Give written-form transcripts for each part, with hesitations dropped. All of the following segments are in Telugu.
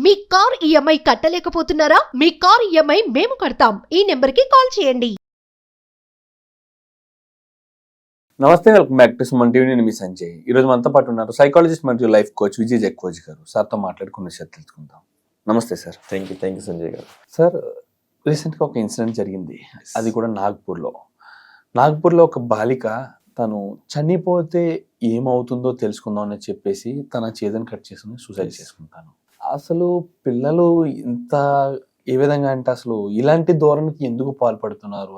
మీ కార్ ఈఎంఐ కట్టలేకపోతున్నారా? మీ కార్ ఈఎంఐ మేము కడతాం. ఈ నెంబర్కి కాల్ చేయండి. నమస్తే, welcome back to Suman TV. నేను మీ సంజయ్. ఈరోజు మనతో పాటు ఉన్నారు సైకాలజిస్ట్ మరియు లైఫ్ కోచ్ విజయ్ జక్కోజ్ గారు. సార్తో మాట్లాడుకున్న విషయాలు తెలుసుకుందాం. నమస్తే సార్. థ్యాంక్ యూ సంజయ్ గారు. సార్, రీసెంట్గా ఒక ఇన్సిడెంట్ జరిగింది. అది కూడా నాగ్పూర్లో ఒక బాలిక తను చనిపోతే ఏమవుతుందో తెలుసుకుందాం అని చెప్పేసి తన చేతిని కట్ చేసుకుని సూసైడ్ చేసుకుంటాను. అసలు పిల్లలు ఇంత ఏ విధంగా అంటే అసలు ఇలాంటి ధోరణికి ఎందుకు పాల్పడుతున్నారు?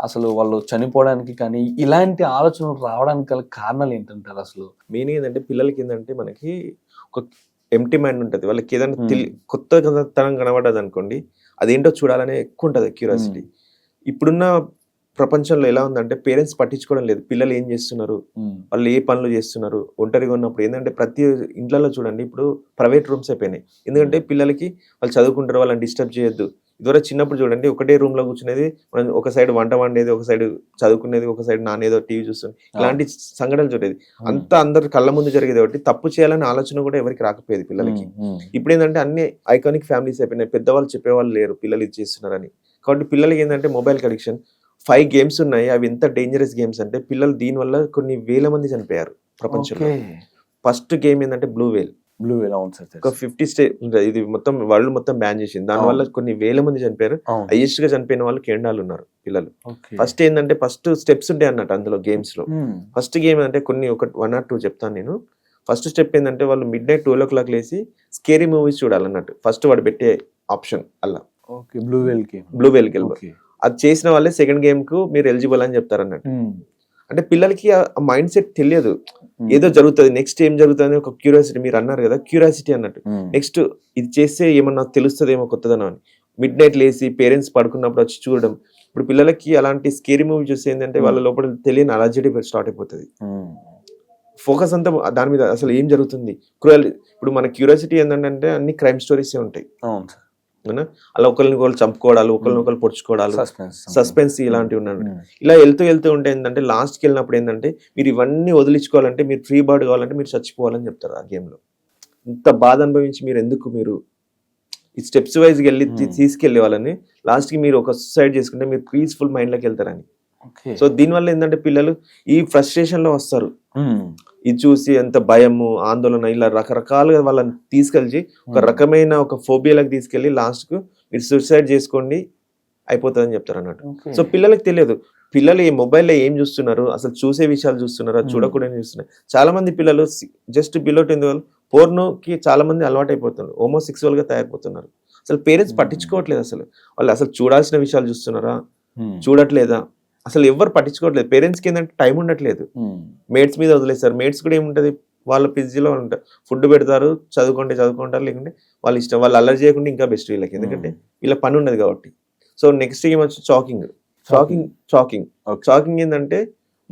అసలు వాళ్ళు చనిపోవడానికి కానీ ఇలాంటి ఆలోచనలు రావడానికి గల కారణాలు ఏంటంటారు? అసలు మెయిన్ ఏంటంటే పిల్లలకి ఏంటంటే మనకి ఒక ఎంప్టీ మైండ్ ఉంటుంది. వాళ్ళకి ఏదైనా కొత్త తనం కనబడ్డది అనుకోండి, అదేంటో చూడాలనే ఎక్కువ ఉంటుంది క్యూరియాసిటీ. ఇప్పుడున్న ప్రపంచంలో ఎలా ఉందంటే పేరెంట్స్ పట్టించుకోవడం లేదు. పిల్లలు ఏం చేస్తున్నారు, వాళ్ళు ఏ పనులు చేస్తున్నారు, ఒంటరిగా ఉన్నప్పుడు ఏంటంటే ప్రతి ఇంట్లో చూడండి ఇప్పుడు ప్రైవేట్ రూమ్స్ అయిపోయినాయి. ఎందుకంటే పిల్లలకి వాళ్ళు చదువుకుంటారు, వాళ్ళని డిస్టర్బ్ చేయొద్దు. ఇదివరకు చిన్నప్పుడు చూడండి ఒకటే రూమ్ లో కూర్చునేది, మనం ఒక సైడ్ వంట వండేది, ఒక సైడ్ చదువుకునేది, ఒక సైడ్ నానేదో టీవీ చూస్తుంది. ఇలాంటి సంఘటనలు చూడేది. అంతా అందరు కళ్ళ ముందు జరిగేది. ఒకటి తప్పు చేయాలని ఆలోచన కూడా ఎవరికి రాకపోయేది పిల్లలకి. ఇప్పుడు ఏంటంటే అన్ని ఐకానిక్ ఫ్యామిలీస్ అయిపోయినాయి. పెద్దవాళ్ళు చెప్పేవాళ్ళు లేరు పిల్లలు ఇది చేస్తున్నారని. కాబట్టి పిల్లలకి ఏంటంటే మొబైల్ అడిక్షన్. 5 గేమ్స్ ఉన్నాయి. అవి ఎంత డేంజరస్ గేమ్స్ అంటే పిల్లలు దీనివల్ల కొన్ని వేల మంది చనిపోయారు ప్రపంచంలో. ఫస్ట్ గేమ్ ఏంటంటే బ్లూ వేల్. అవును సార్. ఒక 50 స్టేట్ ఇది మొత్తం వరల్డ్ మొత్తం బ్యాన్ చేసింది. దానివల్ల కొన్ని వేల మంది చనిపోయారు. హైయెస్ట్ గా చనిపోయిన వాళ్ళు కేండాలు ఉన్నారు పిల్లలు. ఫస్ట్ ఏంటంటే ఫస్ట్ స్టెప్స్ ఉంటాయి అన్నట్టు అందులో గేమ్స్ లో. ఫస్ట్ గేమ్ అంటే కొన్ని 1 or 2 చెప్తాను నేను. ఫస్ట్ స్టెప్ ఏంటంటే వాళ్ళు midnight 12 o'clock లేసి స్కేరీ మూవీస్ చూడాలన్నట్టు. ఫస్ట్ వాడు పెట్టే ఆప్షన్ అలా బ్లూ వేల్ గేమ్. అది చేసిన వాళ్ళే సెకండ్ గేమ్ కు మీరు ఎలిజిబుల్ అని చెప్తారు అన్నట్టు. అంటే పిల్లలకి ఆ మైండ్ సెట్ తెలియదు. ఏదో జరుగుతుంది, నెక్స్ట్ ఏం జరుగుతుంది ఒక క్యూరియాసిటీ. మీరు అన్నారు కదా క్యూరియాసిటీ అన్నట్టు. నెక్స్ట్ ఇది చేస్తే ఏమన్నా తెలుస్తుందేమో కొత్తదనం అని midnight లేసి పేరెంట్స్ పడుకున్నప్పుడు వచ్చి చూడడం. ఇప్పుడు పిల్లలకి అలాంటి స్కేరీ మూవీ చూస్తే ఏంటంటే వాళ్ళ లోపల తెలియని అలర్జీ స్టార్ట్ అయిపోతుంది. ఫోకస్ అంతా దాని మీద, అసలు ఏం జరుగుతుంది, క్రూయల్. ఇప్పుడు మన క్యూరియాసిటీ ఏంటంటే అన్ని క్రైమ్ స్టోరీస్ ఉంటాయి. అలా ఒకరిని చంపుకోవడాలు, ఒకరిని పొడుచుకోవడాలు, సస్పెన్స్ ఇలాంటివి ఉన్నాయి. ఇలా వెళ్తూ ఉంటే ఏంటంటే లాస్ట్కి వెళ్ళినప్పుడు ఏంటంటే మీరు ఇవన్నీ వదిలించుకోవాలంటే, మీరు ఫ్రీ బర్డ్ కావాలంటే మీరు చచ్చిపోవాలని చెప్తారు ఆ గేమ్ లో. ఇంత బాధ అనుభవించి మీరు ఈ స్టెప్స్ వైజ్ వెళ్ళి తీసుకెళ్లే వాళ్ళని లాస్ట్ కి మీరు ఒక సూసైడ్ చేసుకుంటే మీరు పీస్ఫుల్ మైండ్ లోకి వెళ్తారని. సో దీనివల్ల ఏంటంటే పిల్లలు ఈ ఫ్రస్ట్రేషన్ లో వస్తారు. ఇది చూసి ఎంత భయము, ఆందోళన, ఇలా రకరకాలుగా వాళ్ళని తీసుకెళ్ళి ఒక రకమైన ఒక ఫోబియాలకు తీసుకెళ్లి లాస్ట్ కు మీరు సూసైడ్ చేసుకోండి అయిపోతుందని చెప్తారు అన్నట్టు. సో పిల్లలకి తెలియదు పిల్లలు ఈ మొబైల్లో ఏం చూస్తున్నారు, అసలు చూసే విషయాలు చూస్తున్నారా, చూడకూడని చూస్తున్నారు. చాలా మంది పిల్లలు జస్ట్ బిలో 10 పోర్నోకి చాలా మంది అలవాటు అయిపోతున్నారు, హోమోసెక్సువల్ గా తయారైపోతున్నారు. అసలు పేరెంట్స్ పట్టించుకోవట్లేదు. వాళ్ళు అసలు చూడాల్సిన విషయాలు చూస్తున్నారా, చూడట్లేదా, అసలు ఎవరు పట్టించుకోవట్లేదు. పేరెంట్స్కి ఏంటంటే టైం ఉండట్లేదు, మేట్స్ మీద వదిలేస్తారు. మేట్స్ కూడా ఏముంటది, వాళ్ళ పిజ్జీలో ఉంటారు, ఫుడ్ పెడతారు, చదువుకుంటారు, లేకుంటే వాళ్ళ ఇష్టం. వాళ్ళు అల్లరి చేయకుండా ఇంకా బెస్ట్ వీళ్ళకి, ఎందుకంటే వీళ్ళ పని ఉన్నది కాబట్టి. సో నెక్స్ట్ గేమ్ వచ్చి చాకింగ్ ఏంటంటే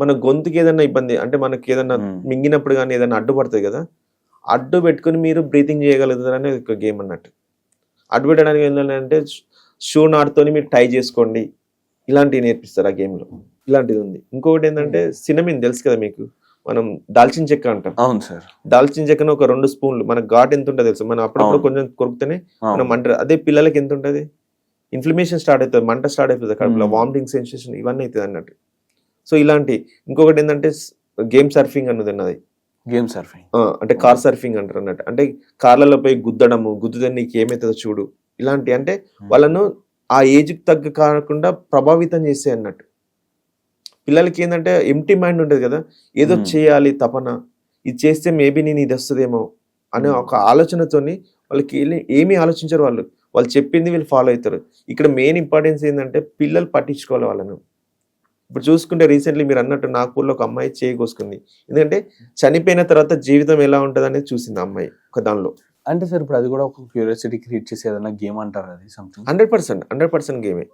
మన గొంతుకి ఏదైనా ఇబ్బంది అంటే మనకి ఏదైనా మింగినప్పుడు కానీ ఏదైనా అడ్డుపడుతుంది కదా, అడ్డు పెట్టుకుని మీరు బ్రీతింగ్ చేయగలుగుతారని ఒక గేమ్ అన్నట్టు. అడ్డు పెట్టడానికి ఏంటంటే షూ నాట్తోని మీరు టై చేసుకోండి, ఇలాంటివి నేర్పిస్తారు ఆ గేమ్ లో. ఇలాంటిది ఉంది. ఇంకొకటి ఏంటంటే సినమిన్ తెలుసు కదా మీకు, మనం దాల్చిన చెక్క అంటాం. అవును సార్. దాల్చిన చెక్కను ఒక 2 స్పూన్లు, మన ఘాట్ ఎంత ఉంటుంది తెలుసు, మనం అప్పుడప్పుడు కొంచెం కొరుకుతేనే మనం మంట. అదే పిల్లలకి ఎంత ఉంటుంది, ఇన్ఫ్లమేషన్ స్టార్ట్ అవుతుంది, మంట స్టార్ట్ అవుతుంది కడుపులో, వామిటింగ్ సెన్సేషన్ ఇవన్నీ అవుతుంది అన్నట్టు. సో ఇలాంటి ఇంకొకటి ఏంటంటే గేమ్ సర్ఫింగ్ అన్నది ఉన్నది. అంటే కార్ సర్ఫింగ్ అంటారు అన్నట్టు. అంటే కార్లలో పోయి గుద్దుదని నీకు ఏమవుతుందో చూడు, ఇలాంటి. అంటే వాళ్ళను ఆ ఏజ్కి తగ్గ కాకుండా ప్రభావితం చేస్తే అన్నట్టు. పిల్లలకి ఏంటంటే ఎంప్టీ మైండ్ ఉంటుంది కదా, ఏదో చేయాలి తపన, ఇది చేస్తే మేబీ నేను ఇది వస్తుందేమో అనే ఒక ఆలోచనతోని వాళ్ళకి ఏమీ ఆలోచించరు. వాళ్ళు చెప్పింది వీళ్ళు ఫాలో అవుతారు. ఇక్కడ మెయిన్ ఇంపార్టెన్స్ ఏంటంటే పిల్లలు పట్టించుకోవాలి వాళ్ళను. ఇప్పుడు చూసుకుంటే రీసెంట్లీ మీరు అన్నట్టు నాగ్పూర్లో ఒక అమ్మాయి చేయి కోసుకుంది. ఎందుకంటే చనిపోయిన తర్వాత జీవితం ఎలా ఉంటుంది అనేది చూసింది ఆ అమ్మాయి ఒక దానిలో. అంటే సార్ ఇప్పుడు అది కూడా ఒక క్యూరియాసిటీ క్రియేట్ చేసి ఏదైనా గేమ్ అంటారు, అది సంథింగ్ 100% గేమే.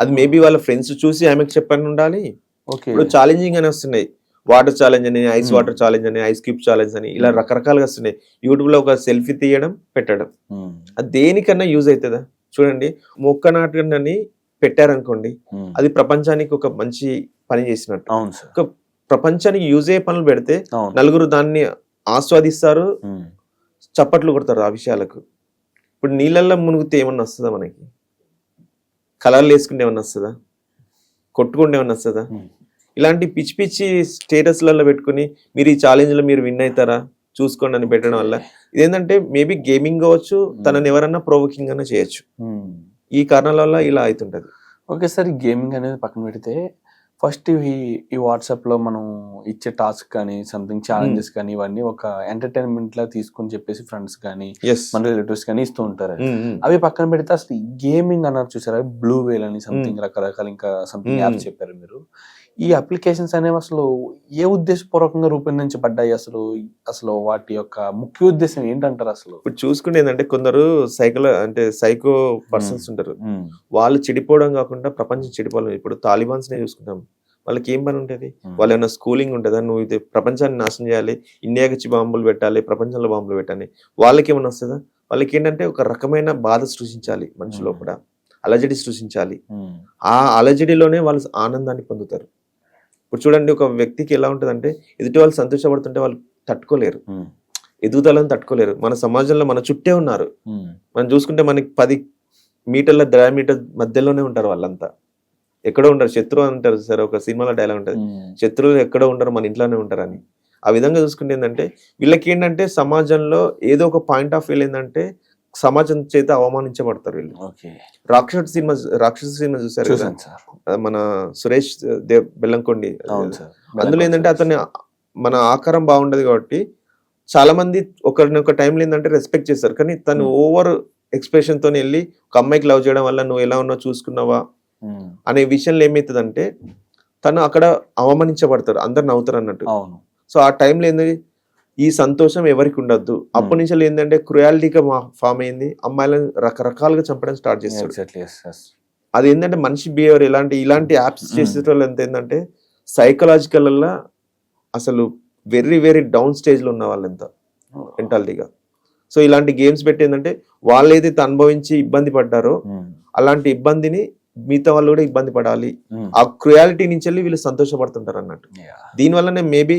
అది మేబీ వాళ్ళ ఫ్రెండ్స్ చూసి ఆమెకు చెప్పని ఉండాలి. ఇప్పుడు ఛాలెంజింగ్ అని వస్తున్నాయి, వాటర్ ఛాలెంజ్ అని, ఐస్ వాటర్ ఛాలెంజ్ అని, ఐస్ క్యూబ్ ఛాలెంజ్ అని, ఇలా రకరకాలుగా వస్తున్నాయి. యూట్యూబ్ లో ఒక సెల్ఫీ తీయడం పెట్టడం, అది దేనికన్నా యూజ్ అవుతుందా చూడండి. మొక్క నాటని పెట్టారనుకోండి, అది ప్రపంచానికి ఒక మంచి పని చేసినట్టు. ఒక ప్రపంచానికి యూజ్ అయ్యే పనులు పెడితే నలుగురు దాన్ని ఆస్వాదిస్తారు, చప్పట్లు కొడతారు ఆ విషయాలకు. ఇప్పుడు నీళ్ళల్లో మునిగితే ఏమన్నా వస్తుందా మనకి? కలర్లు వేసుకుంటే ఏమన్నా వస్తుందా? కొట్టుకుంటే ఏమన్నా వస్తుందా? ఇలాంటి పిచ్చి పిచ్చి స్టేటస్లలో పెట్టుకుని మీరు ఈ ఛాలెంజ్లో మీరు విన్ అవుతారా చూసుకోండి అని పెట్టడం వల్ల ఇదేంటంటే మేబీ గేమింగ్ కావచ్చు, తనని ఎవరన్నా ప్రోవోకింగ్ అన్నా చేయొచ్చు. ఈ కారణాల వల్ల ఇలా అవుతుంటది. ఒకేసారి గేమింగ్ అనేది పక్కన పెడితే ఫస్ట్ ఈ వాట్సాప్ లో మనం ఇచ్చే టాస్క్ కానీ సంథింగ్ ఛాలెంజెస్ కానీ ఇవన్నీ ఒక ఎంటర్టైన్మెంట్ లా తీసుకొని చెప్పేసి ఫ్రెండ్స్ కానీ మన రిలేటివ్స్ కానీ ఇస్తూ ఉంటారు. అవి పక్కన పెడితే అసలు గేమింగ్ అన్నారు చూసారా, బ్లూ వేల్ అని సంథింగ్ రకరకాల ఇంకా సంథింగ్ యాప్స్ చెప్పారు మీరు. ఈ అప్లికేషన్స్ అనేవి అసలు ఏ ఉద్దేశపూర్వకంగా రూపొందించబడ్డాయి? అసలు వాటి యొక్క ముఖ్య ఉద్దేశం ఏంటంటారు? అసలు ఇప్పుడు చూసుకుంటే ఏంటంటే కొందరు సైకో పర్సన్స్ ఉంటారు, వాళ్ళు చెడిపోవడం కాకుండా ప్రపంచం చెడిపోవాలి. ఇప్పుడు తాలిబాన్స్ నే చూసుకుంటాం, వాళ్ళకి ఏం పని ఉంటుంది? వాళ్ళు ఏమైనా స్కూలింగ్ ఉంటుందా? నువ్వు ఇది ప్రపంచాన్ని నాశనం చేయాలి, ఇండియాకి వచ్చి బాంబులు పెట్టాలి, ప్రపంచంలో బాంబులు పెట్టాలి. వాళ్ళకి ఏమైనా వస్తుందా? వాళ్ళకి ఏంటంటే ఒక రకమైన బాధ సృష్టించాలి, మనిషి లోపల అలజడి సృష్టించాలి. ఆ అలజడిలోనే వాళ్ళు ఆనందాన్ని పొందుతారు. ఇప్పుడు చూడండి, ఒక వ్యక్తికి ఎలా ఉంటుందంటే ఎదుటి వాళ్ళు సంతోషపడుతుంటే వాళ్ళు తట్టుకోలేరు, ఎదుగుదలను తట్టుకోలేరు. మన సమాజంలో మన చుట్టే ఉన్నారు, మనం చూసుకుంటే మనకి 10 మీటర్ల డయామీటర్ మధ్యలోనే ఉంటారు వాళ్ళంతా, ఎక్కడో ఉంటారు. శత్రువు అంటారు సార్, ఒక సినిమాలో డైలాగ్ ఉంటుంది, శత్రువులు ఎక్కడో ఉంటారు మన ఇంట్లోనే ఉంటారు అని. ఆ విధంగా చూసుకుంటే ఏంటంటే వీళ్ళకి ఏంటంటే సమాజంలో ఏదో ఒక పాయింట్ ఆఫ్ వ్యూ ఏంటంటే సమాజం చేత అవమానించబడతారు వీళ్ళు. రాక్షస సినిమా చూసారు కదా, మన సురేష్ బెల్లంకొండి. అందులో ఏంటంటే అతన్ని మన ఆకారం బాగుండదు కాబట్టి చాలా మంది ఒక టైంలో ఏంటంటే రెస్పెక్ట్ చేస్తారు, కానీ తను ఓవర్ ఎక్స్ప్రెషన్ తోని వెళ్ళి ఒక అమ్మాయికి లవ్ చేయడం వల్ల నువ్వు ఎలా ఉన్నావు చూసుకున్నావా అనే విషయంలో ఏమవుతుందంటే తను అక్కడ అవమానించబడతారు, అందరు నవ్వుతారు అన్నట్టు. సో ఆ టైంలో ఏంది, ఈ సంతోషం ఎవరికి ఉండద్దు. అప్పటి నుంచి ఏంటంటే క్రుయాలిటీగా ఫామ్ అయింది, అమ్మాయిలను రకరకాలుగా చంపడం స్టార్ట్ చేస్తాడు. అది ఏంటంటే మనిషి బిహేవియర్ ఇలాంటి యాప్స్ చేసే వాళ్ళు ఎంత ఏంటంటే సైకలాజికల్ అసలు వెరీ వెరీ డౌన్ స్టేజ్ లో ఉన్న వాళ్ళు ఎంత మెంటాలిటీగా. సో ఇలాంటి గేమ్స్ పెట్టి ఏంటంటే వాళ్ళు ఏదైతే అనుభవించి ఇబ్బంది పడ్డారో అలాంటి ఇబ్బందిని మిగతా వాళ్ళు కూడా ఇబ్బంది పడాలి, ఆ క్రుయాలిటీ నుంచి వెళ్ళి వీళ్ళు సంతోషపడుతుంటారు అన్నట్టు. దీనివల్లనే మేబీ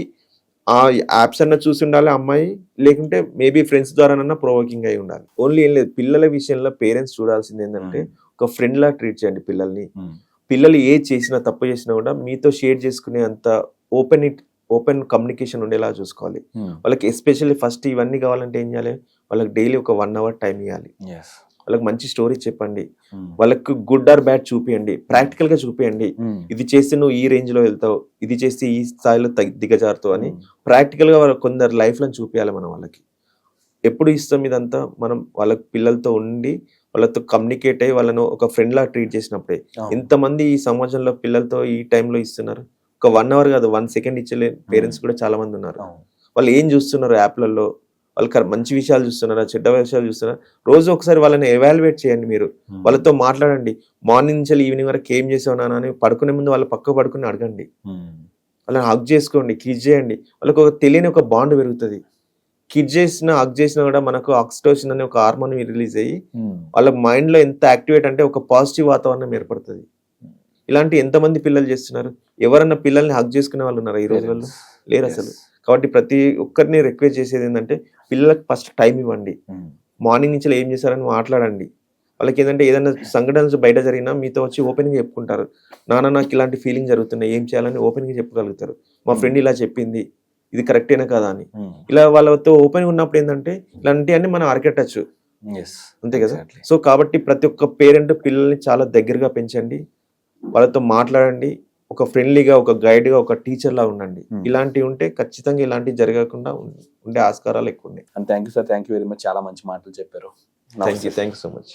ఆ యాప్స్ అన్న చూసి ఉండాలి అమ్మాయి, లేకుంటే మేబీ ఫ్రెండ్స్ ద్వారానన్నా ప్రోవోకింగ్ అయి ఉండాలి. ఓన్లీ ఏం లేదు, పిల్లల విషయంలో పేరెంట్స్ చూడాల్సింది ఏంటంటే ఒక ఫ్రెండ్ లా ట్రీట్ చేయండి పిల్లల్ని. పిల్లలు ఏ చేసినా తప్పు చేసినా కూడా మీతో షేర్ చేసుకునే అంత ఓపెన్ కమ్యూనికేషన్ ఉండేలా చూసుకోవాలి. వాళ్ళకి ఎస్పెషల్లీ ఫస్ట్ ఇవన్నీ కావాలంటే ఏం చేయాలి, వాళ్ళకి డైలీ ఒక 1 hour టైం ఇవ్వాలి. వాళ్ళకి మంచి స్టోరీ చెప్పండి, వాళ్ళకి గుడ్ ఆర్ బ్యాడ్ చూపియండి, ప్రాక్టికల్ గా చూపియండి. ఇది చేస్తే నువ్వు ఈ రేంజ్ లో వెళ్తావు, ఇది చేస్తే ఈ స్థాయిలో దిగజారుతావు అని ప్రాక్టికల్ గా కొందరు లైఫ్ లో చూపించాలి మనం వాళ్ళకి. ఎప్పుడు ఇస్తాం ఇదంతా మనం వాళ్ళకి పిల్లలతో ఉండి వాళ్ళతో కమ్యూనికేట్ అయ్యి వాళ్ళను ఒక ఫ్రెండ్ లా ట్రీట్ చేసినప్పుడే. ఇంతమంది ఈ సమాజంలో పిల్లలతో ఈ టైంలో ఇస్తున్నారు, ఒక 1 hour కాదు 1 second ఇచ్చలే పేరెంట్స్ కూడా చాలా మంది ఉన్నారు. వాళ్ళు ఏం చూస్తున్నారు యాప్లలో, వాళ్ళకి మంచి విషయాలు చూస్తున్నారా చెడ్డ విషయాలు చూస్తున్నారా, రోజు ఒకసారి వాళ్ళని ఎవాల్యుయేట్ చేయండి. మీరు వాళ్ళతో మాట్లాడండి, మార్నింగ్ నుంచి ఈవినింగ్ వరకు ఏం చేసావు నాన్న అని పడుకునే ముందు వాళ్ళ పక్క పడుకుని అడగండి, వాళ్ళని హగ్ చేసుకోండి, కిస్ చేయండి. వాళ్ళకి ఒక తెలియని ఒక బాండ్ పెరుగుతుంది. కిడ్ హగ్ చేసినా కూడా మనకు ఆక్సిటోసిన్ అనే ఒక హార్మోన్ రిలీజ్ అయ్యి వాళ్ళ మైండ్ లో ఎంత యాక్టివేట్ అంటే ఒక పాజిటివ్ వాతావరణం ఏర్పడుతుంది. ఇలాంటి ఎంతమంది పిల్లలు చేస్తున్నారు? ఎవరన్నా పిల్లల్ని హగ్ చేసుకునే వాళ్ళు ఉన్నారా ఈ రోజుల్లో? లేరు అసలు. కాబట్టి ప్రతి ఒక్కరిని రిక్వెస్ట్ చేసేది ఏంటంటే పిల్లలకు ఫస్ట్ టైం ఇవ్వండి, మార్నింగ్ నుంచి ఏం చేశారని మాట్లాడండి. వాళ్ళకి ఏంటంటే ఏదైనా సంఘటనలు బయట జరిగినా మీతో వచ్చి ఓపెన్గా చెప్పుకుంటారు, నాన్న నాకు ఇలాంటి ఫీలింగ్ జరుగుతున్నాయి, ఏం చేయాలని ఓపెన్గా చెప్పగలుగుతారు. మా ఫ్రెండ్ ఇలా చెప్పింది, ఇది కరెక్టేనా కదా అని. ఇలా వాళ్ళతో ఓపెన్గా ఉన్నప్పుడు ఏంటంటే ఇలాంటివన్నీ మనం అరికట్టచ్చు, అంతే కదా. సో కాబట్టి ప్రతి ఒక్క పేరెంట్ పిల్లల్ని చాలా దగ్గరగా పెంచండి, వాళ్ళతో మాట్లాడండి, ఒక ఫ్రెండ్లీగా, ఒక గైడ్గా, ఒక టీచర్ లా ఉండండి. ఇలాంటివి ఉంటే ఖచ్చితంగా ఇలాంటివి జరగకుండా ఉండే ఆస్కారాలు ఎక్కువ ఉన్నాయి. Thank you sir, thank you very much, చాలా మంచి మాటలు చెప్పారు. Thank you so much.